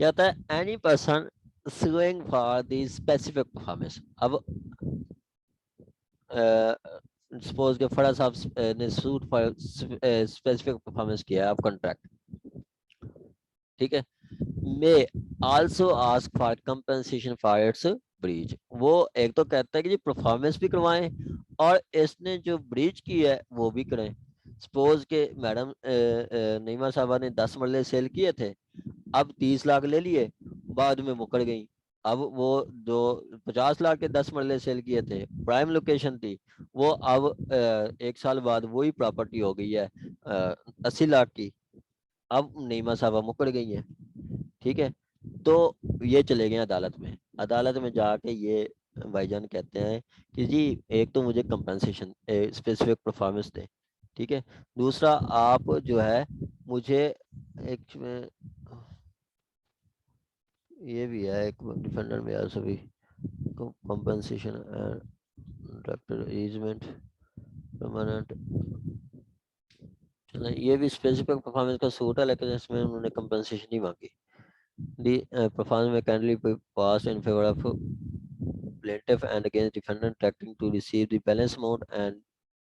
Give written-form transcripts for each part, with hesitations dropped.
कहता है any person suing for the specific performance. अब सपोज के फड़ा साहब ने सूट फॉर स्पेसिफिक परफॉर्मेंस किया है अब कॉन्ट्रैक्ट, ठीक है, may also ask for compensation for its breach. वो एक तो कहता है कि जी परफॉर्मेंस भी करवाएं और इसने जो ब्रीच की है वो भी करें। सपोज के मैडम नईमा साहबा ने 10 मरले सेल किए थे, अब 30 लाख ले लिए, बाद में मुकर गई। अब वो जो 50 लाख के 10 मरले सेल किए थे, प्राइम लोकेशन थी, वो अब 1 साल बाद वही प्रॉपर्टी हो गई है 80 लाख की। अब नईमा साहबा मुकर गई है, ठीक है। तो ये चले गए अदालत में। अदालत में जाके ये भाईजान कहते हैं कि जी एक तो मुझे कंपनसेशन स्पेसिफिक परफॉर्मेंस दे, ठीक है, दूसरा आप जो है मुझे एक में ये भी है एक डिफेंडेंट में सभी कंपनसेशन एंड ईजमेंट परमानेंट, चलो ये भी स्पेसिफिक परफॉर्मेंस का सूट है, लेकिन इसमें उन्होंने कंपनसेशन नहीं मांगी। The performance may kindly be passed in favor of plaintiff and against defendant acting to receive the balance amount and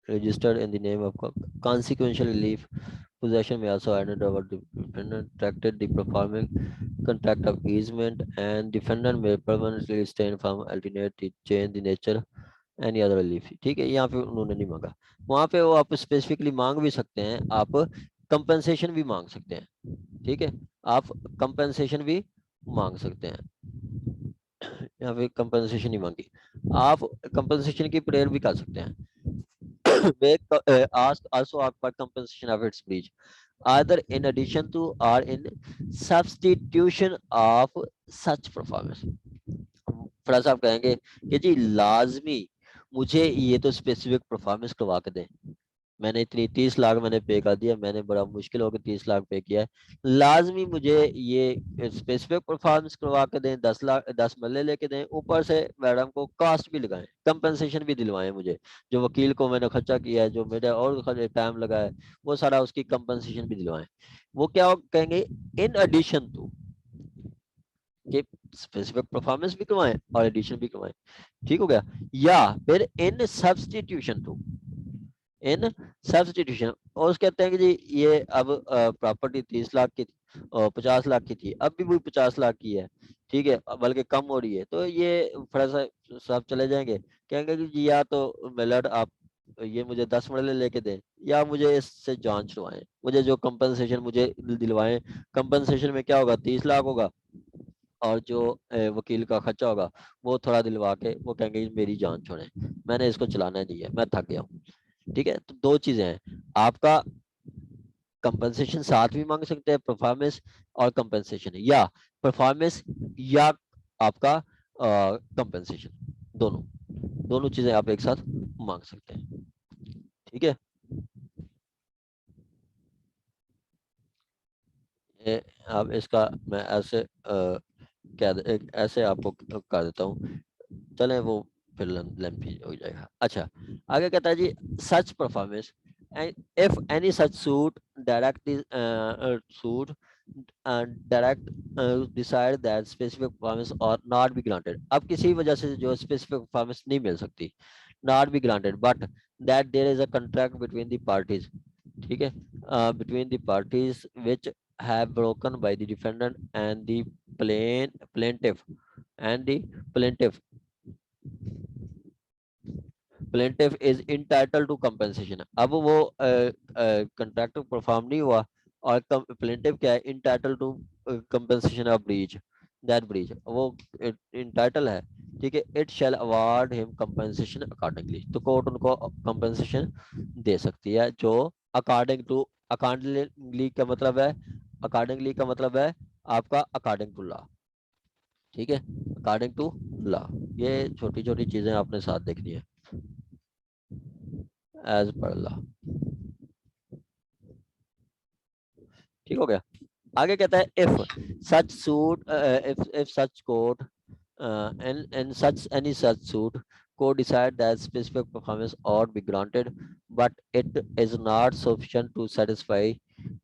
registered in the name of consequential relief. Possession may also added over the defendant tracted the performing contract of easement, and defendant may permanently abstain from alternate the change the nature any other relief. ठीक है, यहाँ पे उन्होंने नहीं मांगा, वहां पे वो आप स्पेसिफिकली मांग भी सकते हैं, आप कंपनसेशन भी मांग सकते हैं, ठीक है, आप कंपनसेशन भी मांग सकते हैं। यहाँ पे कंपनसेशन नहीं मांगी, आप कंपनसेशन की प्रेयर भी कर सकते हैं। ask also about compensation of its breach either in addition to or in substitution of such performance। फड़ा साहब कहेंगे कि जी लाजमी मुझे ये तो स्पेसिफिक परफॉर्मेंस करवा के दें, मैंने इतनी 30 लाख मैंने पे कर दिया, मैंने बड़ा मुश्किल होकर 30 लाख पे किया है, लाजमी मुझे ये स्पेसिफिक परफॉर्मेंस करवा के दें, 10 लाख 10 मरले लेके दें, ऊपर से मैडम को कॉस्ट भी लगाएं, कंपनसेशन भी दिलवाएं मुझे, जो वकील को मैंने खर्चा किया है, जो मेरा और टाइम लगा है, वो सारा उसकी कंपनसेशन भी दिलवाएं। वो क्या कहेंगे, इन एडिशन टू कि स्पेसिफिक परफॉर्मेंस भी करवाएं और एडिशन भी करवाएं, ठीक हो गया। या फिर इन सब्सटीट्यूशन टू, इन सब्सटीट्यूशन, और उसके कहते हैं कि जी ये अब प्रॉपर्टी 30 लाख की थी और 50 लाख की थी, अब भी वो 50 लाख की है, ठीक है, बल्कि कम हो रही है, तो ये थोड़ा सा सब चले जाएंगे, कहेंगे कि जी या तो मिलर्ड आप ये मुझे 10 मरले लेके दें या मुझे इससे जान छुड़वाएं, मुझे जो कंपनसेशन मुझे दिलवाएं। कंपनसेशन में क्या होगा, 30 लाख होगा, और जो वकील का खर्चा होगा वो थोड़ा दिलवा के वो कहेंगे मेरी जान छोड़े, मैंने इसको चलाना नहीं है, मैं थक गया हूँ। ठीक है, तो दो चीजें हैं, आपका कंपनसेशन साथ भी मांग सकते हैं, परफॉर्मेंस और कंपनसेशन, या परफॉर्मेंस या आपका कंपनसेशन, दोनों दोनों चीजें आप एक साथ मांग सकते हैं। ठीक है, आप इसका मैं ऐसे ऐसे आपको कर देता हूँ, चले वो फिर लेंथी हो जाएगा। अच्छा, आगे कहता है जी such performance if any such suit direct suit direct decide that specific performance और नॉट बी ग्रांटेड। अब किसी वजह से जो स्पेसिफिक परफॉर्मेंस नहीं मिल सकती, not be granted, but that there is a contract between the parties, ठीक है, between the parties which have broken by the defendant and the plaintiff and the plaintiff plaintiff is entitled to compensation। अब वो contract perform नहीं हुआ और plaintiff क्या है, entitled to compensation of breach, that breach वो entitled है, ठीक है, it shall award him compensation accordingly। तो कोर्ट उनको compensation दे सकती है जो according to, accordingly का मतलब है, accordingly का मतलब है आपका according to law, ठीक है, according to law। ये छोटी छोटी चीजें आपने साथ देखनी है, एज पर लॉ। ठीक हो गया। आगे कहता है if such suit if such court and such any such suit court decide that specific performance ought be granted, but it is not sufficient to satisfy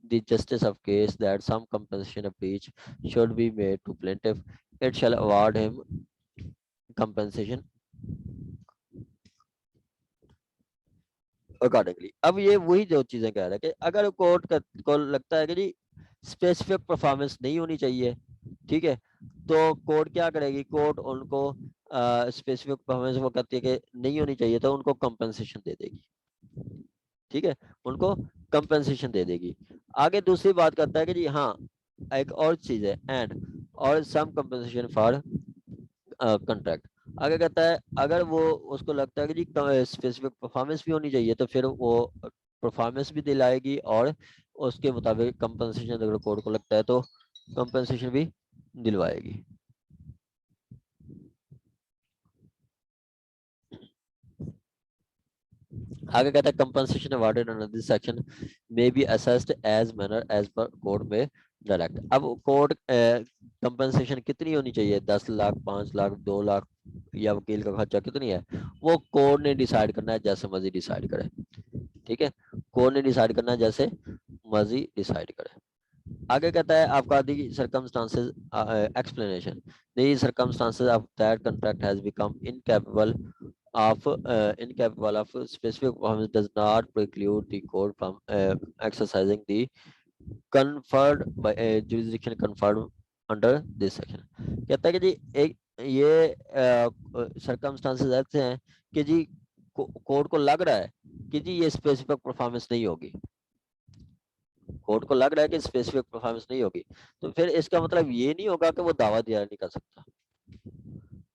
the justice of case that some compensation of breach should be made to plaintiff. It shall award him compensation accordingly. अब ये वही जो चीजें कह रहा है कि अगर कोर्ट को लगता है कि जी स्पेसिफिक परफॉर्मेंस नहीं होनी चाहिए, ठीक है, तो कोर्ट क्या करेगी, कोर्ट उनको स्पेसिफिक परफॉर्मेंस वो कहती है कि नहीं होनी चाहिए तो उनको कंपनसेशन दे देगी, ठीक है, उनको कंपनसेशन दे देगी। आगे दूसरी बात करता है कि जी हाँ एक और चीज है एंड और सम कंपनसेशन फॉर कॉन्ट्रैक्ट। आगे कहता है अगर वो उसको लगता है कि जी स्पेसिफिक परफॉर्मेंस भी होनी चाहिए तो फिर वो परफॉर्मेंस भी दिलाएगी और उसके मुताबिक कंपनसेशन अगर कोर्ट को लगता है तो कंपनसेशन भी दिलवाएगी। आगे कहता है compensation awarded under this section may be assessed as manner as per court में डायरेक्ट। अब कोर्ट कंपनसेशन कितनी होनी चाहिए, 10 लाख, 5 लाख, 2 लाख या वकील का खर्चा कितनी है, वो कोर्ट ने डिसाइड करना है, जैसे मर्जी डिसाइड करे, ठीक है, कोर्ट ने डिसाइड करना है जैसे मर्जी डिसाइड करे। आगे कहता है आपका the circumstances explanation, the circumstances of that contract has become incapable of specific performance does not preclude the court from exercising the conferred by jurisdiction conferred under this section। कहता है कि जी एक ये सर्कमस्टांसेस ऐसे हैं कि जी कोर्ट को लग रहा है कि जी ये स्पेसिफिक परफॉर्मेंस नहीं होगी, कोर्ट को लग रहा है कि स्पेसिफिक परफॉर्मेंस नहीं होगी, तो फिर इसका मतलब ये नहीं होगा कि वो दावा दायर नहीं कर सकता,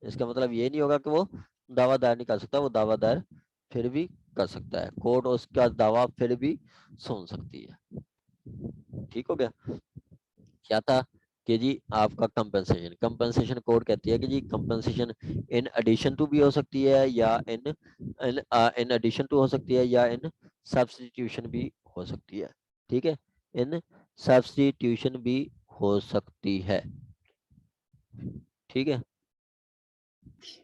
इसका मतलब ये नहीं होगा कि वो दावा दायर नहीं कर सकता, वो दावा दायर फिर भी कर सकता है, कोर्ट उसका दावा फिर भी सुन सकती है। ठीक हो गया। क्या था कि जी आपका कंपनसेशन, कंपनसेशन कोर्ट कहती है कि जी कंपनसेशन इन एडिशन टू भी हो सकती है या इन एडिशन टू हो सकती है या इन सब्स्टिट्यूशन भी हो सकती है, ठीक है, इन सब्स्टिट्यूशन भी हो सकती है, ठीक है।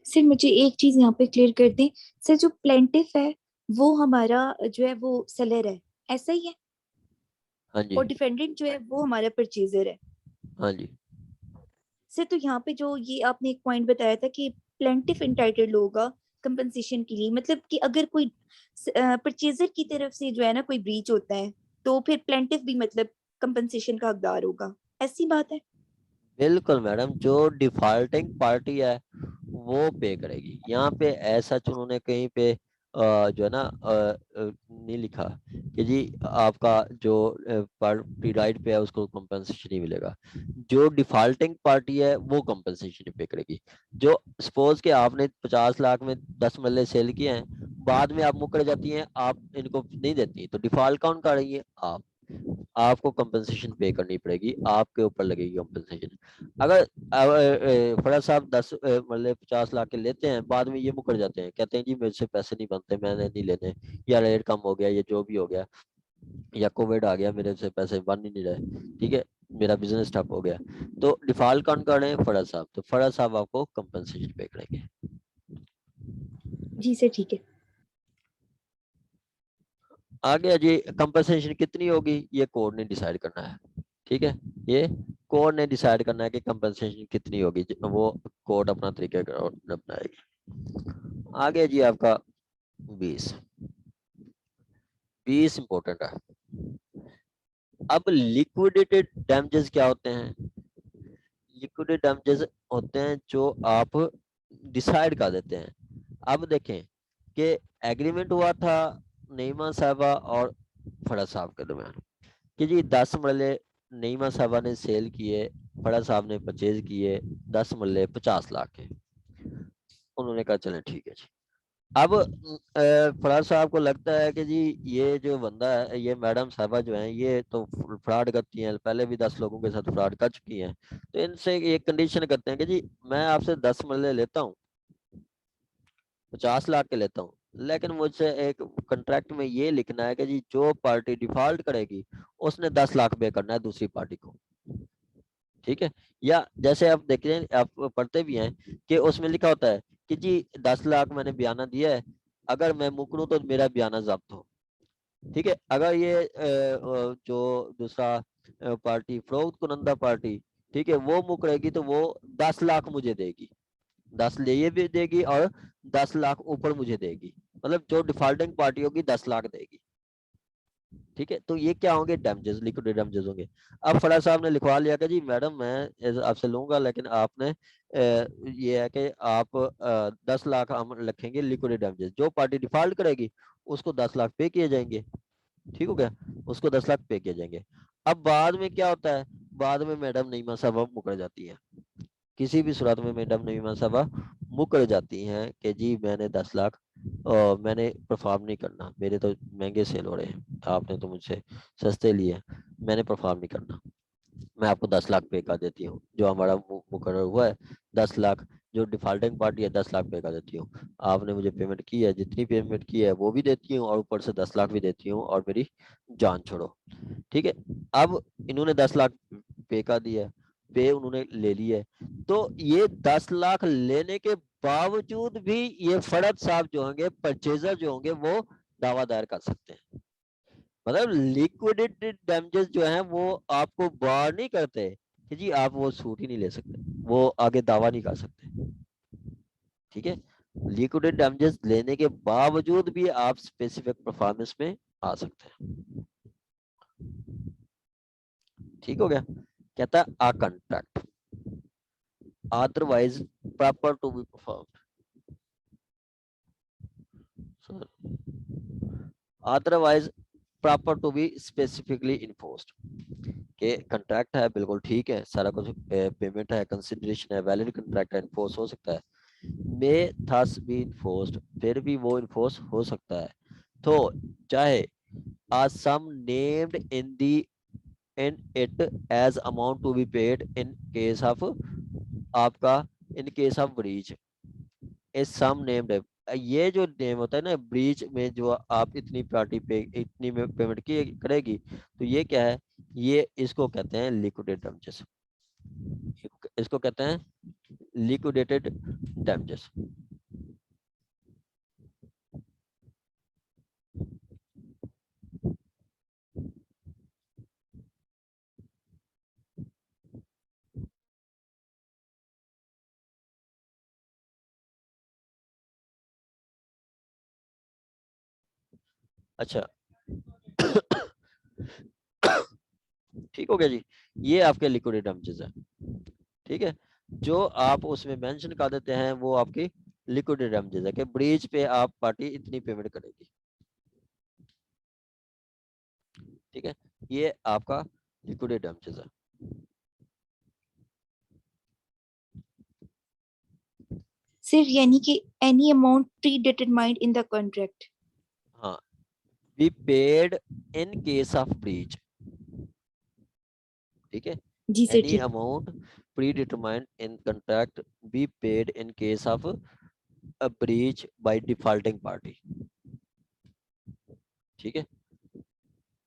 सर मुझे एक चीज यहाँ पे क्लियर कर दें सर, जो प्लेंटिफ है वो हमारा जो है वो सेलर है, ऐसा ही है? हाँ जी, और डिफेंडेंट जो है वो हमारा परचेजर है। हाँ जी, सर तो यहाँ पे जो ये आपने एक पॉइंट बताया था कि प्लेंटिफ इंटाइटल्ड होगा कंपनसेशन के लिए, मतलब कि अगर कोई परचेजर की तरफ से जो है ना कोई ब्रीच होता है तो फिर प्लेंटिफ भी मतलब कंपनसेशन का हकदार होगा, ऐसी बात है? बिल्कुल मैडम, जो डिफॉल्टिंग पार्टी है वो पे करेगी। यहाँ पे ऐसा उन्होंने कहीं पे जो है ना नहीं लिखा कि जी आपका जो पार्टी राइट पे है उसको कंपनसेशन नहीं मिलेगा, जो डिफॉल्टिंग पार्टी है वो कंपनसेशन पे करेगी। जो सपोज के आपने 50 लाख में 10 मरले सेल किए हैं, बाद में आप मुकर जाती हैं, आप इनको नहीं देती, तो डिफॉल्ट कौन कर रही है, आप, आपको कंपनसेशन पे करनी पड़ेगी, आपके ऊपर लगेगी कंपनसेशन। अगर फराज साहब 10 मतलब 50 लाख के लेते हैं, बाद में ये मुकर जाते हैं, कहते हैं जी मेरे से पैसे नहीं बनते, मैंने नहीं लेने, या रेट कम हो गया, ये जो भी हो गया, या कोविड आ गया, मेरे से पैसे बन ही नहीं रहे, ठीक है, मेरा बिजनेस ठप हो गया, तो डिफॉल्ट कौन कर रहे हैं, फराज साहब, तो फराज साहब आपको कंपनसेशन पे करेंगे। जी सर ठीक है। आगे जी कंपनसेशन कितनी होगी ये कोर्ट ने डिसाइड करना है, ठीक है, ये कोर्ट ने डिसाइड करना है कि कंपनसेशन कितनी होगी, वो कोर्ट अपना तरीका अपनाएगी। आगे जी आपका 20 20 इंपॉर्टेंट है। अब लिक्विडेटेड डैमेजेस क्या होते हैं, लिक्विडेटेड डैमेजेस होते हैं जो आप डिसाइड कर देते हैं। अब देखें कि एग्रीमेंट हुआ था नईमा साहबा और फड़ा साहब के दरमियान कि जी 10 मरले नईमा साहबा ने सेल किए, फड़ा साहब ने परचेज किए 10 मरले 50 लाख के, उन्होंने कहा चलें ठीक है जी। अब फराज साहब को लगता है कि जी ये जो बंदा है, ये मैडम साहबा जो है ये तो फ्रॉड करती हैं, पहले भी 10 लोगों के साथ फ्रॉड कर चुकी हैं, तो इनसे ये कंडीशन करते हैं कि जी मैं आपसे 10 मरले लेता हूँ, 50 लाख के लेता हूँ, लेकिन मुझसे एक कॉन्ट्रैक्ट में ये लिखना है कि जी जो पार्टी डिफॉल्ट करेगी उसने 10 लाख पे करना है दूसरी पार्टी को, ठीक है। या जैसे आप देखते हैं, आप पढ़ते भी हैं कि उसमें लिखा होता है कि जी 10 लाख मैंने बयाना दिया है, अगर मैं मुकरूं तो मेरा बयाना जब्त हो। ठीक है, अगर ये जो दूसरा पार्टी फरोख्त कुनंदा पार्टी, ठीक है, वो मुकरेगी तो वो 10 लाख मुझे देगी, 10 लिए भी देगी और 10 लाख ऊपर मुझे देगी, मतलब जो डिफॉल्टिंग पार्टी होगी 10 लाख देगी। ठीक है, तो ये क्या होंगे, डैमेजेस, लिक्विडेटेड डैमेजेस होंगे। अब फराज साहब ने लिखवा लिया कि जी मैडम मैं आपसे लूंगा, लेकिन आपने ये है कि आप 10 लाख हम रखेंगे लिक्विडेटेड डैमेजेस, जो पार्टी डिफॉल्ट करेगी उसको 10 लाख पे किए जाएंगे। ठीक हो गया, उसको 10 लाख पे किए जाएंगे। अब बाद में क्या होता है, बाद में मैडम नईमा साहबा मुकर जाती है, किसी भी सूरत में मैडम नईमा साहबा मुकर जाती हैं कि जी मैंने 10 लाख मैंने परफॉर्म नहीं करना, मेरे तो महंगे सेल हो रहे हैं, आपने तो मुझसे सस्ते लिए, मैंने परफॉर्म नहीं करना, मैं आपको 10 लाख पे कर देती हूँ, जो हमारा मुकर्रर हुआ है 10 लाख, जो डिफॉल्टिंग पार्टी है 10 लाख पे कर देती हूँ, आपने मुझे पेमेंट की है, जितनी पेमेंट की है वो भी देती हूँ और ऊपर से 10 लाख भी देती हूँ और मेरी जान छोड़ो। ठीक है, अब इन्होंने 10 लाख पे का दिया है, पे उन्होंने ले लिया है, तो ये 10 लाख लेने के बावजूद भी ये फर्द साहब जो होंगे, परचेजर जो होंगे, वो दावा दायर कर सकते हैं। मतलब लिक्विडेटेड डैमेजेस जो है वो आपको बार नहीं करते कि जी आप वो सूट ही नहीं ले सकते, वो आगे दावा नहीं कर सकते। ठीक है, लिक्विडेटेड डैमेजेस लेने के बावजूद भी आप स्पेसिफिक परफॉर्मेंस में आ सकते हैं। ठीक हो गया, कहता है a contract otherwise proper to be performed, otherwise proper to be specifically enforced, के कॉन्ट्रैक्ट है बिल्कुल ठीक है, सारा कुछ पेमेंट है, कंसिडरेशन है, वैलिड कॉन्ट्रैक्ट है, इन्फोर्स हो सकता है, मे थस बी इन्फोर्स्ड, फिर भी वो इन्फोर्स हो सकता है, तो चाहे a sum named in it as amount to be paid in case of आपका in case of breach, a sum named है, ये जो नेम होता है ना ब्रीच में, जो आप इतनी पार्टी पे इतनी में पेमेंट की करेगी, तो ये क्या है, ये इसको कहते हैं लिक्विडेटेड डैमेजेस, इसको कहते हैं लिक्विडेटेड डैमेजेस। अच्छा ठीक हो गया जी, ये आपके लिक्विडेटेड डैमेजेस है। ठीक है, जो आप उसमें मेंशन कर देते हैं वो आपकी लिक्विडेटेड डैमेजेस है कि ब्रीच पे आप पार्टी इतनी पेमेंट करेगी। ठीक है, ये आपका लिक्विडेटेड डैमेजेस है। सिर्फ यानी कि any amount predetermined in the contract. हाँ, be paid in case of breach. ठीक है, जी सर, एनी ठीक। Amount predetermined in contract be paid in case of a breach by defaulting party. ठीक है,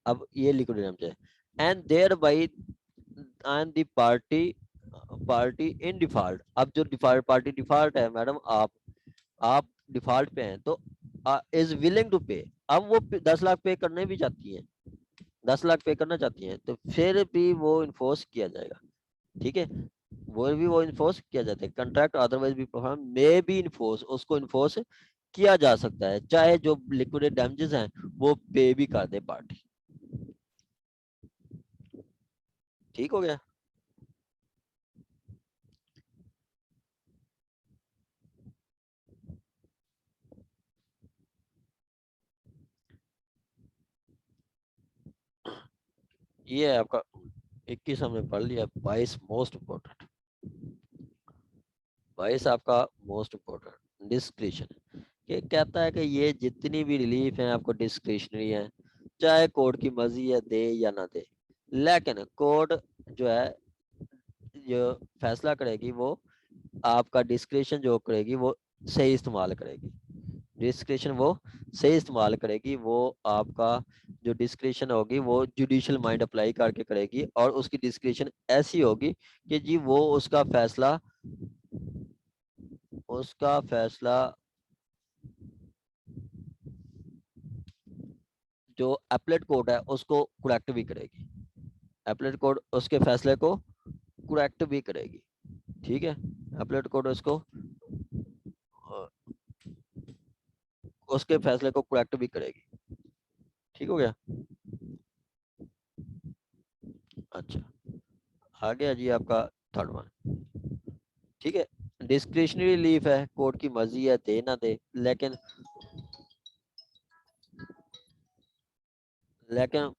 अब ये लिक्विडेटेड डैमेज है, and thereby and the party in default. अब जो डिफॉल्ट पार्टी डिफॉल्ट है मैडम, आप डिफॉल्ट पे हैं, तो इज विलिंग टू पे, अब वो 10 लाख पे करने भी चाहती हैं, 10 लाख पे करना चाहती हैं, तो फिर भी वो इन्फोर्स किया जाएगा। ठीक है, वो इन्फोर्स किया जाता है, कंट्रैक्ट अदरवाइज भी परफॉर्म मे बी इन्फोर्स, उसको इन्फोर्स किया जा सकता है, चाहे जो लिक्विडेटेड डैमेजेस हैं वो पे भी कर दे पार्टी। ठीक हो गया, ये है आपका 21 हमने पढ़ लिया, 22 मोस्ट इम्पोर्टेंट, 22 आपका मोस्ट इम्पोर्टेंट डिस्क्रिशन, ये कहता है कि ये जितनी भी रिलीफ है आपको डिस्क्रिशनरी है, चाहे कोर्ट की मर्जी है दे या ना दे, लेकिन कोर्ट जो है जो फैसला करेगी वो आपका डिस्क्रिशन जो करेगी वो सही इस्तेमाल करेगी, डिस्क्रिशन वो सही इस्तेमाल करेगी, वो आपका जो डिस्क्रिशन होगी वो जुडिशियल माइंड अप्लाई करके करेगी, और उसकी डिस्क्रिशन ऐसी होगी कि जी वो उसका फैसला उसका फैसला जो एपलेट कोर्ट है उसको करेक्ट भी करेगी, एपलेट कोर्ट उसके फैसले को करेक्ट भी करेगी। ठीक है, एपलेट कोर्ट उसको उसके फैसले को करेक्ट भी करेगी। ठीक हो गया। अच्छा, आ गया जी आपका थर्ड वन। ठीक है, डिस्क्रिशनरी लीफ है, कोर्ट की मर्जी है दे ना दे, लेकिन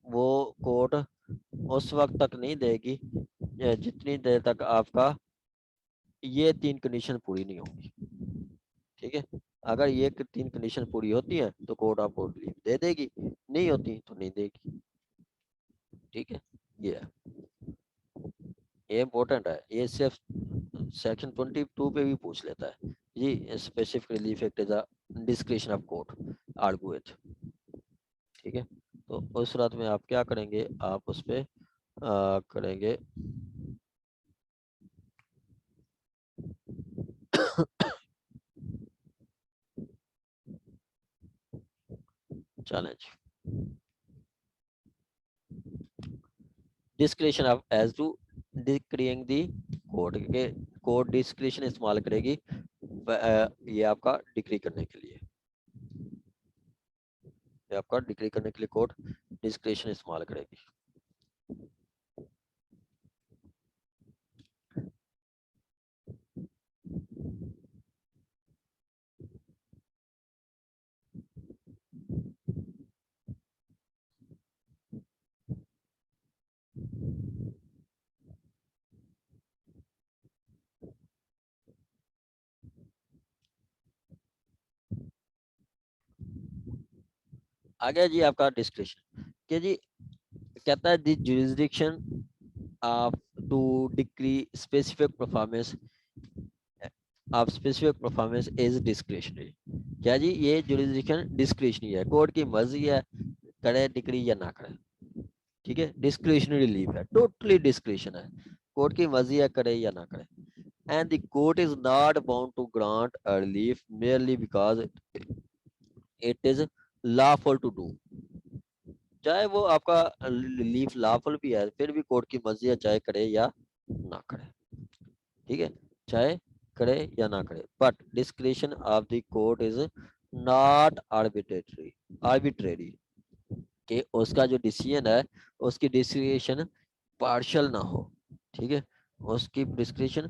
वो कोर्ट उस वक्त तक नहीं देगी जितनी देर तक आपका ये 3 कंडीशन पूरी नहीं होगी। ठीक है, अगर ये 3 कंडीशन पूरी होती है तो कोर्ट आपको लीव दे देगी, नहीं होती तो नहीं देगी। ठीक है, ये इम्पोर्टेंट है, ये सिर्फ सेक्शन 22 पे भी पूछ लेता है जी, specific relief act is a discretion of court argue it. ठीक है, तो उस सूरत में आप क्या करेंगे, आप उस पे करेंगे challenge discretion of as to decreeing the court के, कोर्ट डिस्क्रिशन इस्तेमाल करेगी ये आपका डिक्री करने के लिए, ये आपका डिक्री करने के लिए कोर्ट डिस्क्रिशन इस्तेमाल करेगी। आ गया जी आपका डिस्क्रिशन कि जी कहता है the jurisdiction of to decree specific performance of specific performance is discretionary. क्या जी, ये जुरिसडिक्शन डिस्क्रिशनरी है, कोर्ट की मर्जी है करे डिक्री या ना करे। ठीक है, डिस्क्रिशनरी लीव है, टोटली डिस्क्रिशन है, कोर्ट की मर्जी है करे या ना करे। And the court is not bound to grant a relief merely because it is lawful to do। चाहे वो आपका रिलीफ लॉफुल भी है, फिर भी कोर्ट की मर्जी है चाहे करे या ना करे। ठीक है, चाहे करे या ना करे, but discretion of the court is not arbitrary कि उसका जो डिसीजन है उसकी डिस्क्रिशन पार्शल ना हो। ठीक है, उसकी डिस्क्रिशन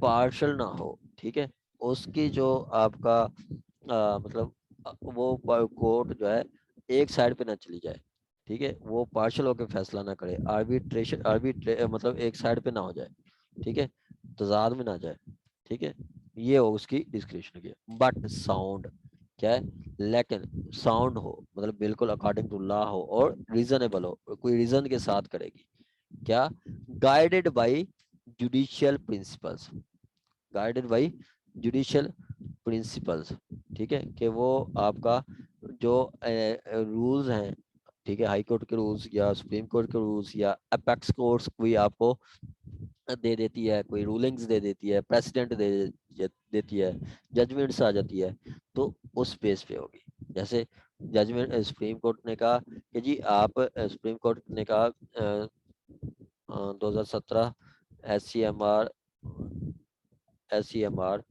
पार्शल ना हो। ठीक है, उसकी जो आपका मतलब वो कोर्ट जो है एक साइड पे ना चली जाए। ठीक है, वो पार्शल होकर फैसला ना करे, मतलब एक साइड पे ना हो जाए। ठीक है, तजाद में ना जाए। ठीक है, ये हो उसकी डिस्क्रिप्शन की। बट साउंड क्या है, लेकिन साउंड हो मतलब बिल्कुल अकॉर्डिंग टू लॉ हो और रीजनेबल हो, कोई रीजन के साथ करेगी। क्या, guided by judicial principles, guided by judicial principles. ठीक है, कि वो आपका जो रूल्स हैं, ठीक है, हाई कोर्ट के रूल्स या सुप्रीम कोर्ट के रूल्स या अपेक्स कोर्ट्स कोई आपको दे देती है, कोई रूलिंग्स दे देती है, प्रेसिडेंट देती है, जजमेंट्स आ जाती है, तो उस बेस पे होगी। जैसे जजमेंट सुप्रीम कोर्ट ने कहा कि जी आप सुप्रीम कोर्ट ने कहा 2017 SCMR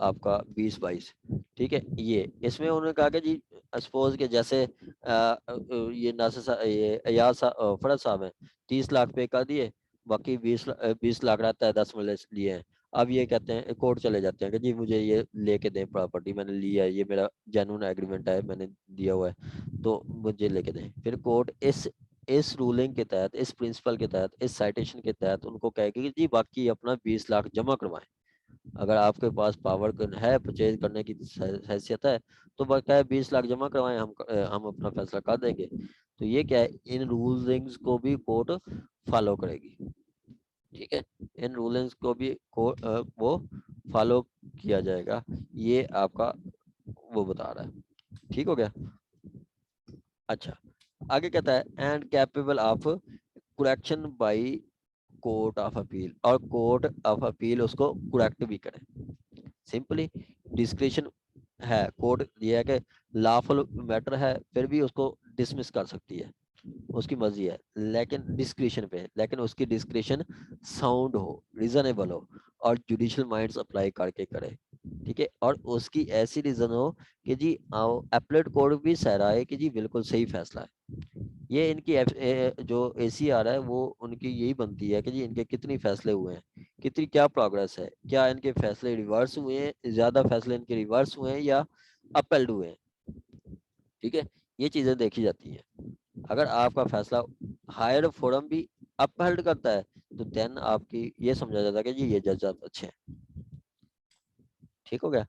आपका 2022। ठीक है, ये इसमें उन्होंने कहा कि जी सपोज के जैसे ये नासिर ये फरज साहब हैं, 30 लाख पे कर दिए, बाकी 20 लाख रहता है, 10 मिले लिए हैं। अब ये कहते हैं कोर्ट चले जाते हैं कि जी मुझे ये लेके दें, प्रॉपर्टी मैंने लिया है, ये मेरा जेन्युइन एग्रीमेंट है, मैंने दिया हुआ है, तो मुझे लेके दें। फिर कोर्ट इस रूलिंग के तहत, इस प्रिंसिपल के तहत, इस साइटेशन के तहत उनको कहेगी कि जी बाकी अपना 20 लाख जमा करवाएं। अगर आपके पास पावर है, परचेज करने की हैसियत है, तो बकाया 20 लाख जमा करवाएं, हम अपना फैसला कर देंगे। तो ये क्या है, इन रूलिंग्स को भी कोर्ट फॉलो करेगी। ठीक है, इन रूलिंग्स को भी वो फॉलो किया जाएगा, ये आपका वो बता रहा है। ठीक हो गया। अच्छा, आगे कहता है and capable of correction by court of appeal, और कोर्ट ऑफ अपील उसको करेक्ट भी करे। सिंपली डिस्क्रिशन है, कोर्ट ये है कि लॉफुल मैटर है, फिर भी उसको डिसमिस कर सकती है, उसकी मर्जी है, लेकिन डिस्क्रिशन पे, लेकिन उसकी डिस्क्रिशन साउंड हो, रीजनेबल हो और जुडिशियल माइंड्स अप्लाई करके करे, ठीक है, और उसकी ऐसी रीजन हो कि जी एपलेट कोर्ट भी सहराए कि जी बिल्कुल सही फैसला है। ये इनकी जो ACR है वो उनकी यही बनती है कि जी इनके कितनी फैसले हुए हैं, कितनी क्या प्रोग्रेस है, क्या इनके फैसले रिवर्स हुए हैं, ज्यादा फैसले इनके रिवर्स हुए हैं या अपहेल्ड हुए हैं, ठीक है, ये चीजें देखी जाती हैं। अगर आपका फैसला हायर फोरम भी अपहेल्ड करता है तो देन आपकी ये समझा जाता है कि जी ये जज अच्छे हैं, ठीक हो गया।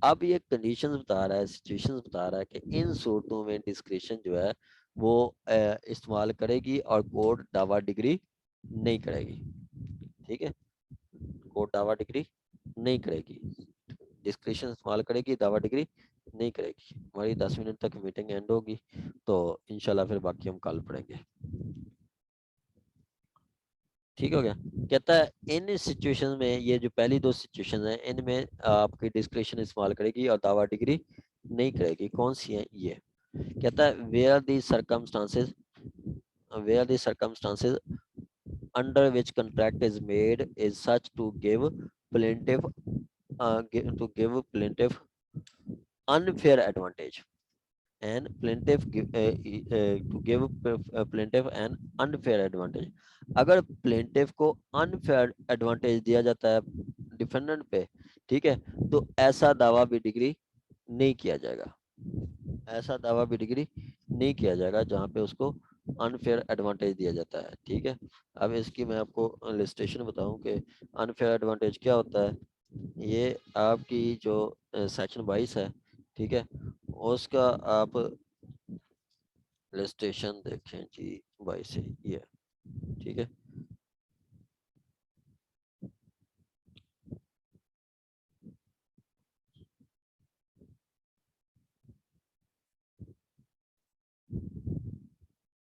अब ये कंडीशंस बता रहा है, सिचुएशंस बता रहा है कि इन सूरतों में डिस्क्रिशन जो है वो इस्तेमाल करेगी और कोर्ट दावा डिग्री नहीं करेगी, ठीक है, कोर्ट दावा डिग्री नहीं करेगी, डिस्क्रिशन इस्तेमाल करेगी, दावा डिग्री नहीं करेगी। हमारी 10 मिनट तक मीटिंग एंड होगी, तो इंशाल्लाह फिर बाकी हम कल पढ़ेंगे, ठीक हो गया। कहता है इन सिचुएशन में, ये जो पहली दो सिचुएशन है इनमें आपकी डिस्क्रिशन इस्तेमाल करेगी और दावा डिग्री नहीं करेगी, कौन सी है ये, कहता है where the circumstances under which contract is made is such to give plaintiff unfair advantage and to give plaintiff an unfair advantage। अगर plaintiff को unfair advantage दिया जाता है डिफेंडेंट पे, ठीक है, तो ऐसा दावा भी डिग्री नहीं किया जाएगा, ऐसा दावा भी डिग्री नहीं किया जाएगा जहाँ पे उसको अनफेयर एडवांटेज दिया जाता है, ठीक है। अब इसकी मैं आपको लिस्टेशन बताऊं कि अनफेयर एडवांटेज क्या होता है। ये आपकी जो सेक्शन 22 है, ठीक है, उसका आप लिस्टेशन देखें जी, 22 से ये, ठीक है।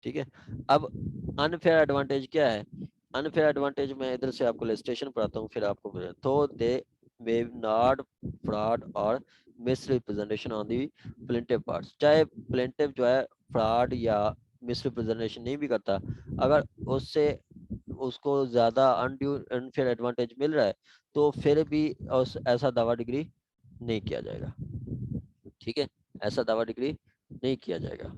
ठीक है, अब अनफेयर एडवांटेज क्या है, अनफेयर एडवांटेज मैं इधर से आपको लिस्टेशन पढ़ाता हूँ फिर आपको, तो दे मे नॉट फ्रॉड और misrepresentation on the plaintiff parts, चाहे प्लेंटिव जो है फ्रॉड या मिसरिप्रेजेंटेशन नहीं भी करता, अगर उससे उसको ज्यादा अनड्यू अनफेयर एडवांटेज मिल रहा है तो फिर भी उस ऐसा दावा डिग्री नहीं किया जाएगा, ठीक है, ऐसा दावा डिग्री नहीं किया जाएगा,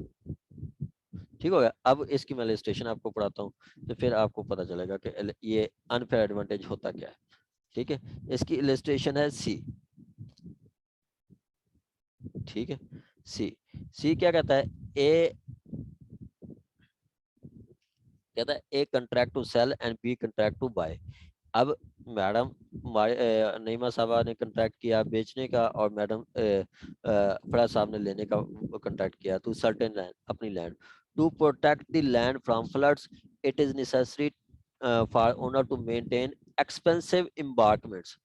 ठीक हो गया। अब इसकी मैं लिस्टेशन आपको पढ़ाता हूँ तो फिर आपको पता चलेगा कि ये अनफेयर एडवांटेज होता क्या है, ठीक है। इसकी इलिस्ट्रेशन है सी, ठीक है, सी, सी क्या कहता है, ए कहता है A contract to sell and B contract to buy. अब मैडम नईमा साहबा ने कंट्रैक्ट किया बेचने का और मैडम फराज साहब ने लेने का कंट्रैक्ट किया टू सर्टेन लैंड, अपनी land, to protect the land from floods it is necessary for owner to maintain expensive embankments,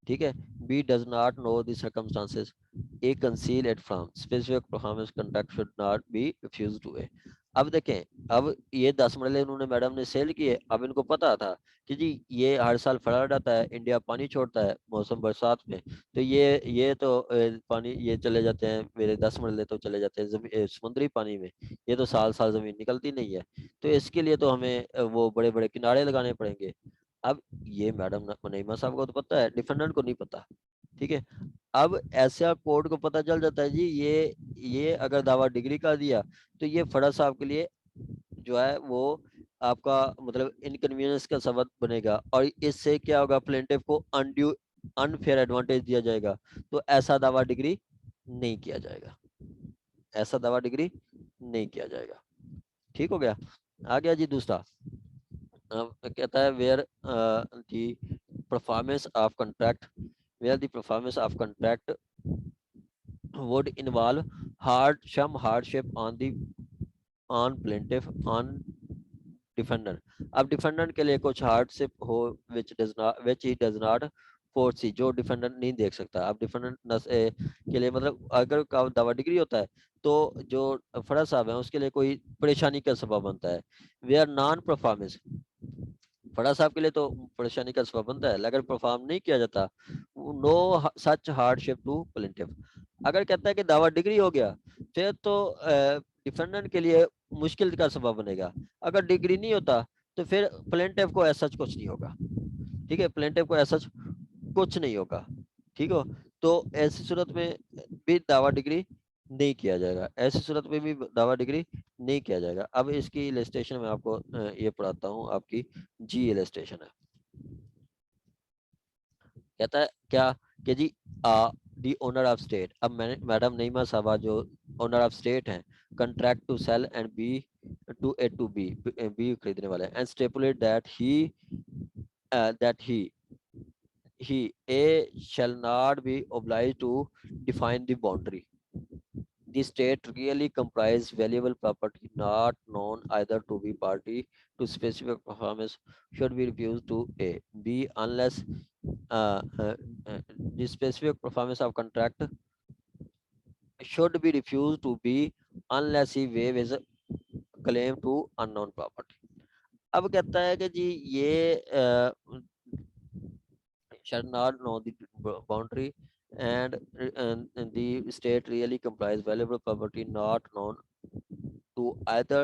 ठीक है, B does not know the circumstances, A conceal it from specific performance contract should not be refused to A. अब देखें, अब ये 10 मरले उन्होंने madam ने cell किए, अब इनको पता था कि जी ये हर साल फ्लड आता है, इंडिया पानी छोड़ता है मौसम बरसात में, तो ये तो पानी ये चले जाते हैं, मेरे 10 मरले तो चले जाते हैं समुद्री पानी में, ये तो साल साल जमीन निकलती नहीं है, तो इसके लिए तो हमें वो बड़े बड़े किनारे लगाने पड़ेंगे। अब ये मैडम नईमा साहब को तो पता है, डिफेंडेंट को नहीं पता, ठीक है। अब ऐसा कोर्ट को पता चल जाता है जी ये अगर दावा डिग्री का दिया तो ये फड़ा साहब के लिए जो है वो आपका मतलब इनकन्वीनियंस का सबब बनेगा और इससे क्या होगा, प्लेंटिफ को अनड्यू अनफेयर एडवांटेज दिया जाएगा, तो ऐसा दावा डिग्री नहीं किया जाएगा, ऐसा दावा डिग्री नहीं किया जाएगा, ठीक हो गया। आ गया जी दूसरा, कहता है where the performance of contract, where the performance of contract would involve some hardship on the on plaintiff on defendant। अब डिफेंडेंट के लिए कुछ हार्डशिप हो which he does not foresee, जो डिफेंडेंट नहीं देख सकता। अब डिफेंडेंट के लिए मतलब अगर का दावा डिग्री होता है तो जो फराज साहब है उसके लिए कोई परेशानी का सबब बनता है। वे आर नॉन परफॉर्मेंस, फड़ा साहब के लिए तो परेशानी का सबब बनता है, अगर परफॉर्म नहीं किया जाता, no such hardship to plaintiff. अगर कहता है कि दावा डिग्री हो गया, फिर तो डिफेंडेंट के लिए मुश्किल का सबब बनेगा। अगर डिग्री नहीं होता तो फिर प्लेंटिफ को ऐसा कुछ नहीं होगा, ठीक है, प्लेंटिफ को ऐसा कुछ नहीं होगा, ठीक हो। तो ऐसी सूरत में भी दावा डिग्री नहीं किया जाएगा, ऐसी सूरत में भी दावा डिग्री नहीं किया जाएगा। अब इसकी इलस्ट्रेशन में आपको ये पढ़ाता हूँ, आपकी जी इलस्ट्रेशन है। कहता है क्या कि जी दी ओनर ऑफ स्टेट, अब मैंने मैडम नईमा साहबा जो ओनर ऑफ स्टेट हैं, contract to sell and B to A to B, B खरीदने वाले हैं, and stipulate that he A shall not be obliged to define the boundary. The state really comprise valuable property not known either to be party to specific performance should be refused to A. B unless uh, uh, the specific performance of contract should be refused to B unless he waive his claim to unknown property. अब कहता है कि जी ये shall not know the boundary and the state really comprise valuable property not known to either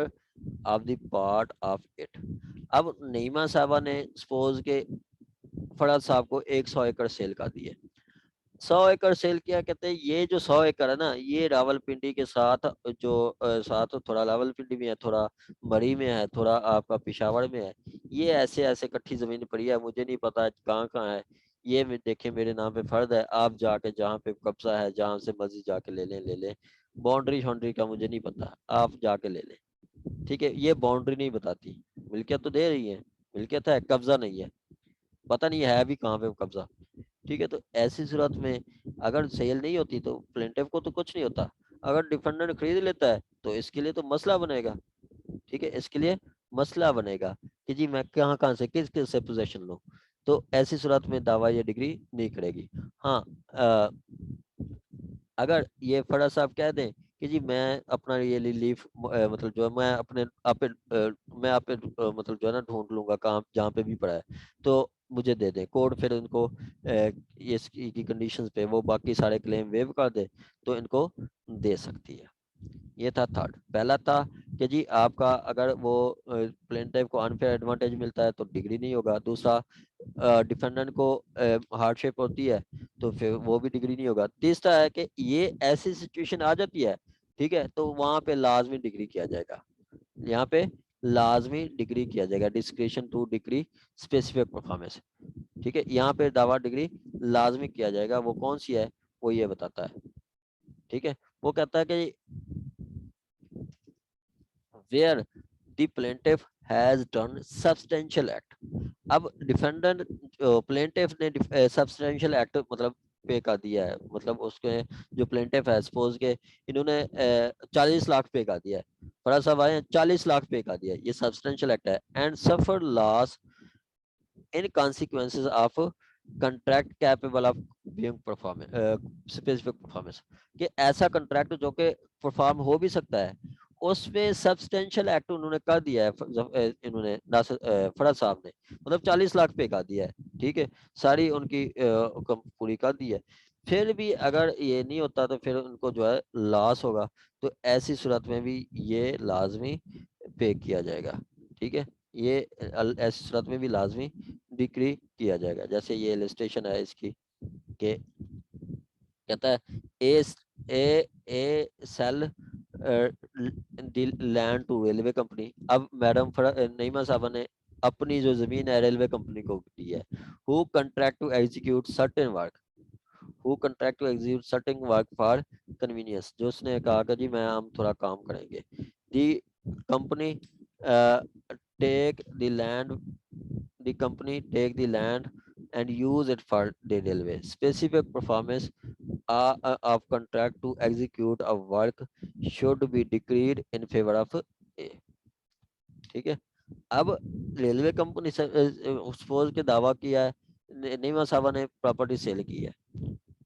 of the part of it. अब नईमा साहबा ने suppose के फराज साहब को 100 एकड़ सेल कर दिए, 100 एकड़ सेल किया, कहते हैं ये जो 100 एकड़ है ना, ये रावलपिंडी के साथ जो साथ थोड़ा रावलपिंडी में है, थोड़ा मरी में है, थोड़ा आपका पिशावर में है, ये ऐसे ऐसे कट्ठी जमीन पड़ी है, मुझे नहीं पता कहाँ कहाँ है, ये देखे मेरे नाम पे फर्ज है, आप जाके जहाँ पे कब्जा है, जहाँ से मर्जी जाके ले लें, बाउंड्री शाउंड्री का मुझे नहीं पता, आप जाके ले लें, ठीक है। ये बाउंड्री नहीं बताती, मिल्कियत तो दे रही है, मिल्कियत है, कब्जा नहीं है, पता नहीं है भी कहाँ पे कब्जा, ठीक है। तो ऐसी सूरत में अगर सेल नहीं होती तो प्लेंटिफ को तो कुछ नहीं होता, अगर डिफेंडेंट खरीद लेता है तो इसके लिए तो मसला बनेगा, ठीक है, इसके लिए मसला बनेगा कि जी मैं कहाँ कहाँ से किस किस से पोजेशन लूँ, तो ऐसी सूरत में दावा ये डिग्री नहीं करेगी। हाँ, अगर ये फड़ा साहब कह दें कि जी मैं अपना ये लीफ मतलब जो है मैं अपने आप पे मैं आप पे मतलब जो है ना ढूंढ लूंगा कहाँ जहाँ पे भी पड़ा है, तो मुझे दे दें कोड, फिर इनको इसकी कंडीशंस पे वो बाकी सारे क्लेम वेव कर दे तो इनको दे सकती है। ये था थर्ड। पहला था कि जी आपका अगर वो प्लेंटिफ को अनफेयर एडवांटेज मिलता है तो डिग्री नहीं होगा। दूसरा, डिफेंडेंट को हार्डशिप होती है तो फिर वो भी डिग्री नहीं होगा। तीसरा है कि ये ऐसी सिचुएशन आ जाती है, ठीक है, तो वहां पे लाजमी डिग्री किया जाएगा, यहाँ पे लाजमी डिग्री किया जाएगा, discretion two degree specific performance, ठीक है, यहाँ पे दावा डिग्री लाजमी किया जाएगा। वो कौन सी है, वो ये बताता है, ठीक है। वो कहता है कि where the plaintiff has done substantial act। अब डिफेंडेंट प्लेंटिफ ने सब्सटेंशियल एक्ट मतलब पे कर दिया है, मतलब उसके जो प्लेंटिफ है सपोज के इन्होंने 40 लाख पे कर दिया है, फड़ा साहब आए 40 लाख पे कर दिया है, ये सब्सटेंशियल एक्ट है। And suffer loss in consequences of contract capable of being performance specific performance, कि ऐसा कंट्रैक्ट जो कि परफॉर्म हो भी सकता है, उसमें सब्सटेंशियल एक्ट उन्होंने कर दिया है इन्होंने फरद साहब ने, मतलब 40 लाख पे कर दिया है, ठीक है, सारी उनकी पूरी कर दी है। फिर भी अगर ये नहीं होता तो फिर उनको जो है लॉस होगा, तो ऐसी सूरत में भी ये लाजमी पे किया जाएगा, ठीक है, ये ऐसी सूरत में भी लाजमी डिक्री किया जाएगा। जैसे ये इलस्ट्रेशन है इसकी के कहता है A A A sell land to railway company. अब मैडम नईमा साहबा ने अपनी जो जमीन है रेलवे कंपनी को दी है। Who contract to execute certain work, who contract to execute certain work for convenience, जो उसने कहा कि जी मैं हम थोड़ा काम करेंगे। The company take the land, the company take the land and use it for the railway specific performance of contract to execute a work should be decreed in favor of A, ठीक है। अब railway company से suppose के दावा किया है, नीमा साहबा ने प्रॉपर्टी सेल की है,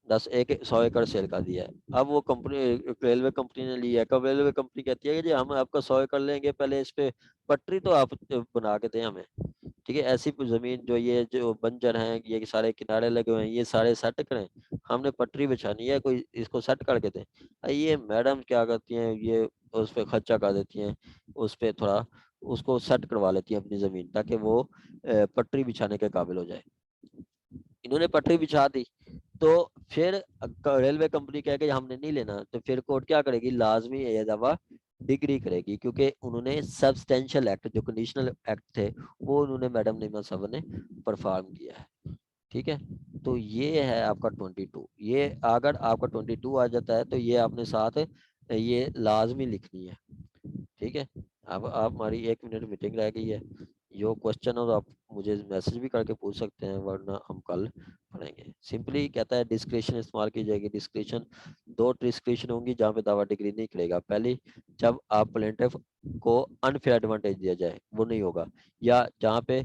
100 एकड़ सेल का दिया है। अब वो कंपनी रेलवे कंपनी ने लिया है, कब रेलवे कंपनी कहती है कि जी हम आपका 100 एकड़ लेंगे, पहले इस पे पटरी तो आप बना के दें हमें, ठीक है, ऐसी जमीन जो ये जो बंजर हैं, ये सारे किनारे लगे हुए हैं, ये सारे सेट करें, हमने पटरी बिछानी है, कोई इसको सेट करके दे। ये मैडम क्या करती हैं, ये उस पे खर्चा कर देती हैं, उस पे थोड़ा उसको सेट करवा लेती हैं अपनी जमीन, ताकि वो पटरी बिछाने के काबिल हो जाए। इन्होंने पटरी बिछा दी, तो फिर रेलवे कंपनी कह के हमने नहीं लेना, तो फिर कोर्ट क्या करेगी, लाजमी ये दावा डिग्री करेगी, क्योंकि उन्होंने सब्सटेंशियल एक्ट, जो कंडीशनल एक्ट थे, वो उन्होंने मैडम नीमा साहब ने परफॉर्म किया है। ठीक है, तो ये है आपका 22। ये अगर आपका 22 आ जाता है तो ये आपने साथ ये लाजमी लिखनी है। ठीक है, अब आप हमारी 1 मिनट मीटिंग रह गई है, जो क्वेश्चन हो तो आप मुझे मैसेज भी करके पूछ सकते हैं, वरना हम कल पढ़ेंगे। सिंपली कहता है डिस्क्रिप्शन इस्तेमाल की जाएगी। डिस्क्रिप्शन, दो डिस्क्रिप्शन होंगी जहाँ पे दावा डिग्री नहीं करेगा। पहली, जब आप प्लेंटिफ को अनफेयर एडवांटेज दिया जाए, वो नहीं होगा, या जहाँ पे